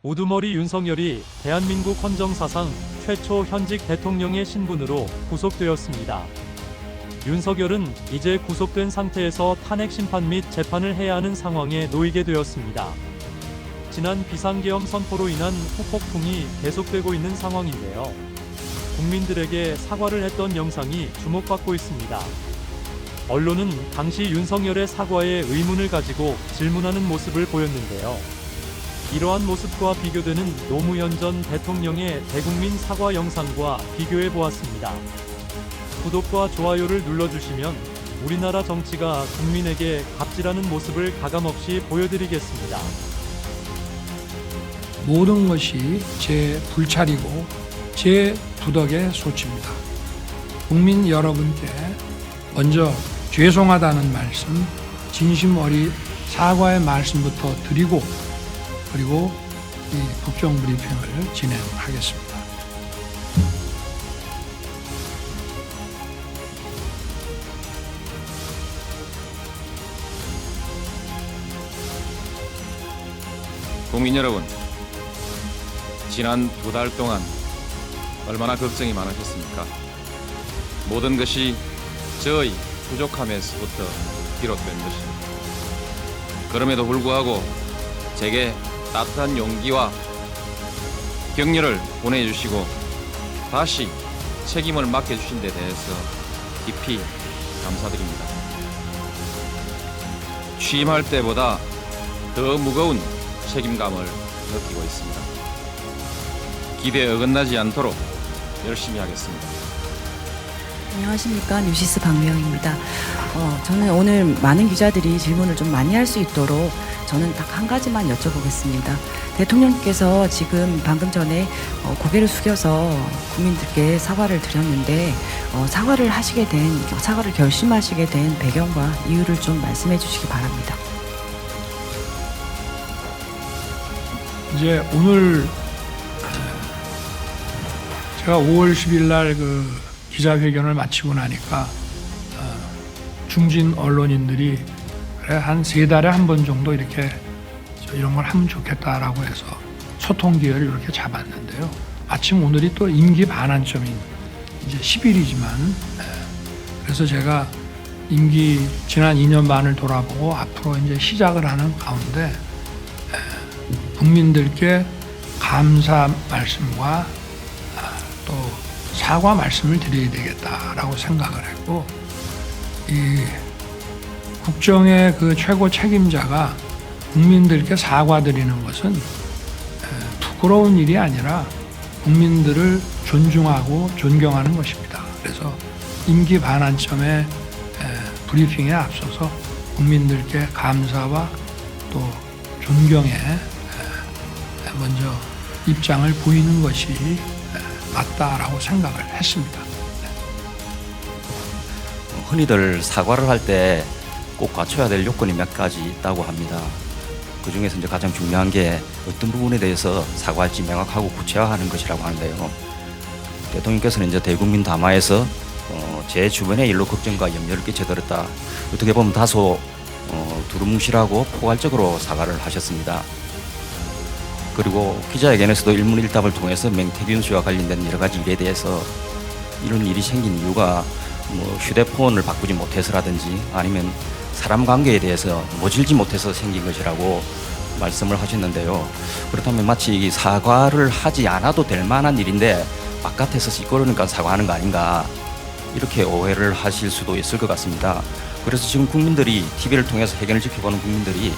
우두머리 윤석열이 대한민국 헌정사상 최초 현직 대통령의 신분으로 구속되었습니다. 윤석열은 이제 구속된 상태에서 탄핵 심판 및 재판을 해야 하는 상황에 놓이게 되었습니다. 지난 비상계엄 선포로 인한 후폭풍이 계속되고 있는 상황인데요. 국민들에게 사과를 했던 영상이 주목받고 있습니다. 언론은 당시 윤석열의 사과에 의문을 가지고 질문하는 모습을 보였는데요. 이러한 모습과 비교되는 노무현 전 대통령의 대국민 사과 영상과 비교해 보았습니다. 구독과 좋아요를 눌러주시면 우리나라 정치가 국민에게 갑질하는 모습을 가감없이 보여드리겠습니다. 모든 것이 제 불찰이고 제 부덕의 소치입니다. 국민 여러분께 먼저 죄송하다는 말씀, 진심 어리 사과의 말씀부터 드리고 그리고 이 국정 브리핑을 진행하겠습니다. 국민 여러분, 지난 2달 동안 얼마나 걱정이 많으셨습니까? 모든 것이 저의 부족함에서부터 비롯된 것입니다. 그럼에도 불구하고 제게 따뜻한 용기와 격려를 보내주시고 다시 책임을 맡겨주신 데 대해서 깊이 감사드립니다. 취임할 때보다 더 무거운 책임감을 느끼고 있습니다. 기대에 어긋나지 않도록 열심히 하겠습니다. 안녕하십니까, 뉴시스 박미영입니다. 저는 오늘 많은 기자들이 질문을 좀 많이 할 수 있도록 저는 딱 한 가지만 여쭤보겠습니다. 대통령께서 지금 방금 전에 고개를 숙여서 국민들께 사과를 드렸는데 사과를 결심하시게 된 배경과 이유를 좀 말씀해 주시기 바랍니다. 이제 오늘 제가 5월 10일 날 그 기자회견을 마치고 나니까 중진 언론인들이 그래 한 3달에 한 번 정도 이렇게 이런 걸 하면 좋겠다라고 해서 소통 기회를 이렇게 잡았는데요. 마침 오늘이 또 임기 반환점인 이제 10일이지만 그래서 제가 임기 지난 2년 반을 돌아보고 앞으로 이제 시작을 하는 가운데 국민들께 감사 말씀과 또 사과 말씀을 드려야 되겠다라고 생각을 했고, 이 국정의 그 최고 책임자가 국민들께 사과드리는 것은 부끄러운 일이 아니라 국민들을 존중하고 존경하는 것입니다. 그래서 임기 반환점의 브리핑에 앞서서 국민들께 감사와 또 존경에 먼저 입장을 보이는 것이 맞다라고 생각을 했습니다. 흔히들 사과를 할 때 꼭 갖춰야 될 요건이 몇 가지 있다고 합니다. 그 중에서 이제 가장 중요한 게 어떤 부분에 대해서 사과할지 명확하고 구체화하는 것이라고 하는데요. 대통령께서는 이제 대국민 담화에서 제 주변의 일로 걱정과 염려를 끼쳐드렸다. 어떻게 보면 다소 두루뭉실하고 포괄적으로 사과를 하셨습니다. 그리고 기자회견에서도 일문일답을 통해서 맹태균 씨와 관련된 여러 가지 일에 대해서 이런 일이 생긴 이유가 뭐 휴대폰을 바꾸지 못해서라든지 아니면 사람 관계에 대해서 모질지 못해서 생긴 것이라고 말씀을 하셨는데요. 그렇다면 마치 이 사과를 하지 않아도 될 만한 일인데 바깥에서 시끄러우니까 사과하는 거 아닌가 이렇게 오해를 하실 수도 있을 것 같습니다. 그래서 지금 국민들이 TV를 통해서 회견을 지켜보는 국민들이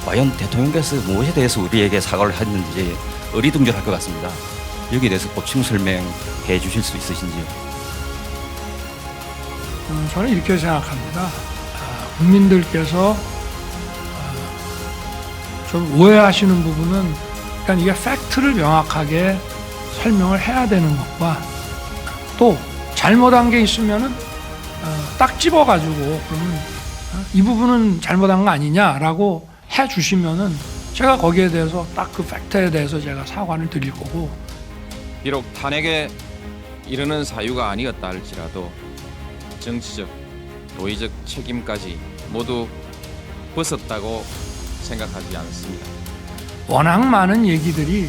과연 대통령께서 무엇에 대해서 우리에게 사과를 했는지 어리둥절할 것 같습니다. 여기에 대해서 보충 설명해 주실 수 있으신지요? 저는 이렇게 생각합니다. 국민들께서 좀 오해하시는 부분은 그러니까 이게 팩트를 명확하게 설명을 해야 되는 것과 또 잘못한 게 있으면은 딱 집어가지고 그러면 이 부분은 잘못한 거 아니냐라고 해주시면은 제가 거기에 대해서 딱 그 팩트에 대해서 제가 사과를 드릴 거고, 비록 탄핵에 이르는 사유가 아니었다 할지라도 정치적, 도의적 책임까지 모두 벗었다고 생각하지 않습니다. 워낙 많은 얘기들이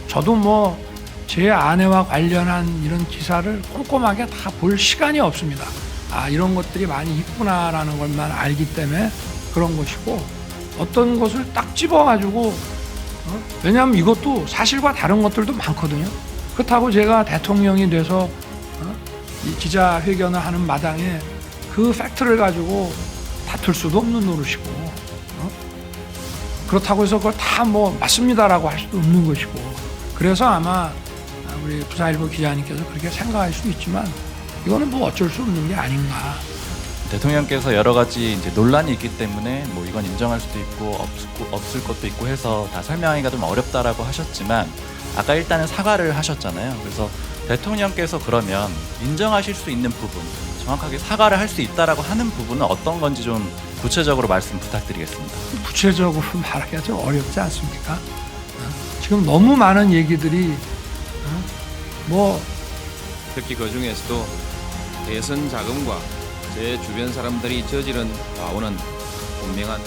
저도 뭐 제 아내와 관련한 이런 기사를 꼼꼼하게 다 볼 시간이 없습니다. 아, 이런 것들이 많이 있구나라는 것만 알기 때문에 그런 것이고, 어떤 것을 딱 집어가지고 왜냐하면 이것도 사실과 다른 것들도 많거든요. 그렇다고 제가 대통령이 돼서 이 기자회견을 하는 마당에 그 팩트를 가지고 다툴 수도 없는 노릇이고, 그렇다고 해서 그걸 다 뭐 맞습니다라고 할 수도 없는 것이고, 그래서 아마 우리 부산일보 기자님께서 그렇게 생각할 수도 있지만 이거는 뭐 어쩔 수 없는 게 아닌가. 대통령께서 여러 가지 이제 논란이 있기 때문에 뭐 이건 인정할 수도 있고 없을 것도 있고 해서 다 설명하기가 좀 어렵다라고 하셨지만, 아까 일단은 사과를 하셨잖아요. 그래서 대통령께서 그러면 인정하실 수 있는 부분, 정확하게 사과를 할 수 있다라고 하는 부분은 어떤 건지 좀 구체적으로 말씀 부탁드리겠습니다. 구체적으로 말하기가 좀 어렵지 않습니까? 지금 너무 많은 얘기들이 뭐 특히 그 중에서도 대선 자금과 제 주변 사람들이 저지른 과오는 분명한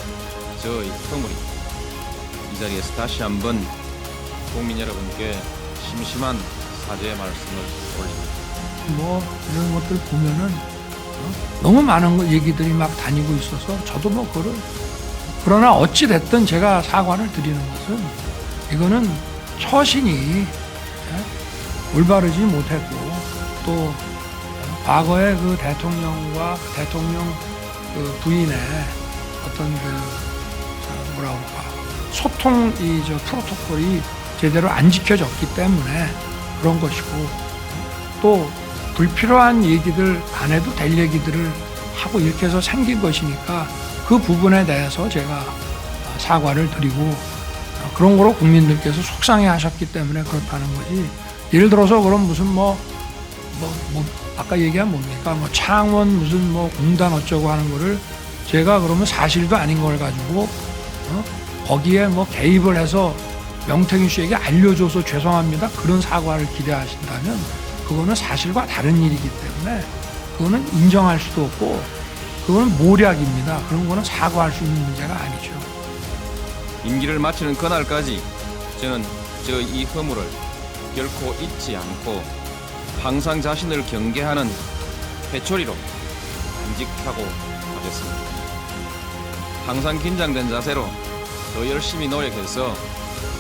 저의 허물입니다. 이 자리에서 다시 한번 국민 여러분께 심심한 사죄의 말씀을 올립니다. 뭐 이런 것들 보면은 너무 많은 얘기들이 막 다니고 있어서 저도 뭐 그걸, 그러나 어찌 됐든 제가 사과를 드리는 것은 이거는 처신이 올바르지 못했고, 또 과거에 그 대통령과 대통령 그 부인의 어떤 그 뭐라 그럴까, 소통 저 프로토콜이 제대로 안 지켜졌기 때문에 그런 것이고, 또 불필요한 얘기들, 안 해도 될 얘기들을 하고 이렇게 해서 생긴 것이니까 그 부분에 대해서 제가 사과를 드리고, 그런 거로 국민들께서 속상해 하셨기 때문에 그렇다는 거지. 예를 들어서 그럼 무슨 뭐 아까 얘기한 뭡니까? 뭐 창원 무슨 뭐 공단 어쩌고 하는 거를 제가 그러면 사실도 아닌 걸 가지고 거기에 뭐 개입을 해서 명태균 씨에게 알려줘서 죄송합니다, 그런 사과를 기대하신다면 그거는 사실과 다른 일이기 때문에 그거는 인정할 수도 없고, 그거는 모략입니다. 그런 거는 사과할 수 있는 문제가 아니죠. 임기를 마치는 그날까지 저는 이 허물을 결코 잊지 않고 항상 자신을 경계하는 회초리로 간직하고 가겠습니다. 항상 긴장된 자세로 더 열심히 노력해서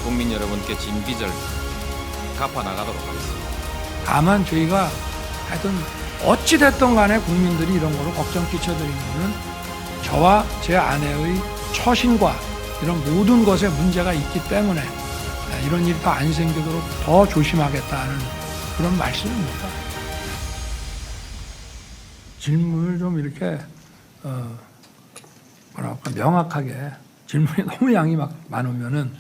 국민 여러분께 진 빚을 갚아 나가도록 하겠습니다. 다만 저희가 하여튼 어찌됐든 간에 국민들이 이런 거로 걱정 끼쳐드리는 거는 저와 제 아내의 처신과 이런 모든 것에 문제가 있기 때문에 이런 일이 더 안 생기도록 더 조심하겠다는 그런 말씀입니다. 질문을 좀 이렇게 뭐랄까 명확하게, 질문이 너무 양이 많으면은